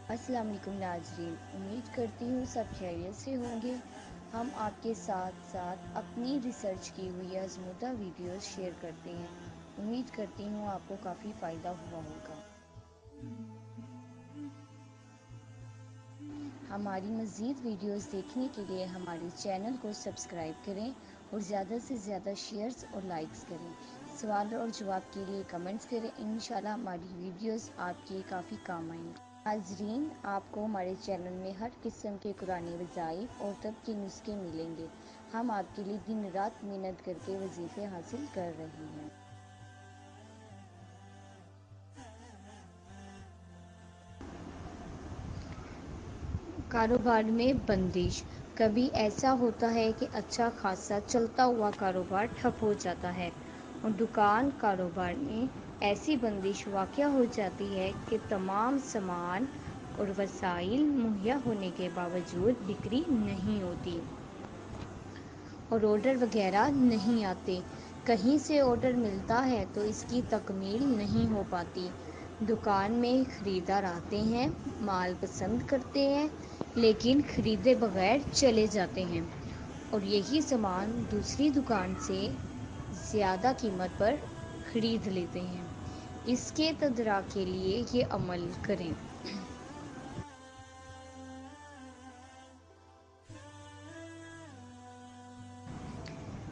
السلام علیکم ناظرین، امید کرتی ہوں سب خیریت سے ہوں گے۔ ہم آپ کے ساتھ ساتھ اپنی ریسرچ کی ہوئی آزمودہ ویڈیوز شیئر کرتے ہیں۔ امید کرتی ہوں آپ کو کافی فائدہ ہوا ہوگا۔ ہماری مزید ویڈیوز دیکھنے کے لیے ہمارے چینل کو سبسکرائب کریں اور زیادہ سے زیادہ شیئرز اور لائکس کریں۔ سوال اور جواب کے لیے کمنٹس کریں، انشاءاللہ ہماری ویڈیوز آپ کے کافی کام آئیں گی۔ ناظرین، آپ کو ہمارے چینل میں ہر قسم کے قرآنی وظائف اور طب کے نسخے ملیں گے۔ ہم آپ کے لیے دن رات محنت کر کے وظیفے حاصل کر رہے ہیں۔ کاروبار میں بندش۔ کبھی ایسا ہوتا ہے کہ اچھا خاصا چلتا ہوا کاروبار ٹھپ ہو جاتا ہے اور دکان کاروبار میں ایسی بندش واقع ہو جاتی ہے کہ تمام سامان اور وسائل مہیا ہونے کے باوجود بکری نہیں ہوتی اور آرڈر وغیرہ نہیں آتے۔ کہیں سے آرڈر ملتا ہے تو اس کی تکمیل نہیں ہو پاتی۔ دکان میں خریدار آتے ہیں، مال پسند کرتے ہیں لیکن خریدے بغیر چلے جاتے ہیں اور یہی سامان دوسری دکان سے زیادہ قیمت پر خرید لیتے ہیں۔ اس کے تدارک کے لیے یہ عمل کریں۔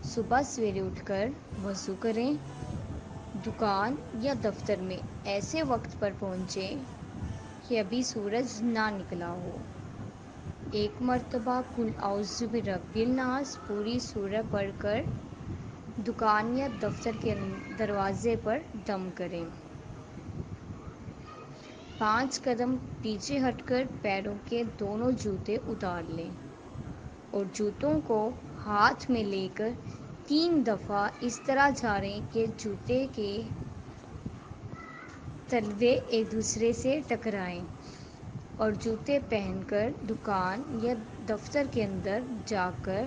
صبح سویرے اٹھ کر وضو کریں۔ دکان یا دفتر میں ایسے وقت پر پہنچیں کہ ابھی سورج نہ نکلا ہو۔ ایک مرتبہ قل اعوذ برب الناس پوری سورہ پڑھ کر دکان یا دفتر کے دروازے پر دم کریں۔ 5 قدم پیچھے ہٹ کر پیروں کے دونوں جوتے اتار لیں اور جوتوں کو ہاتھ میں لے کر 3 دفعہ اس طرح جھاڑیں کہ جوتے کے تلوے ایک دوسرے سے ٹکرائیں اور جوتے پہن کر دکان یا دفتر کے اندر جا کر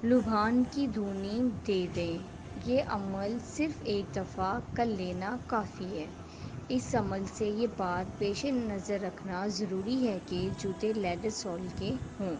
لبھان کی دھونی دے دیں۔ یہ عمل صرف ایک دفعہ کر لینا کافی ہے۔ اس عمل سے یہ بات پیش نظر رکھنا ضروری ہے کہ جوتے لیدر سول کے ہوں۔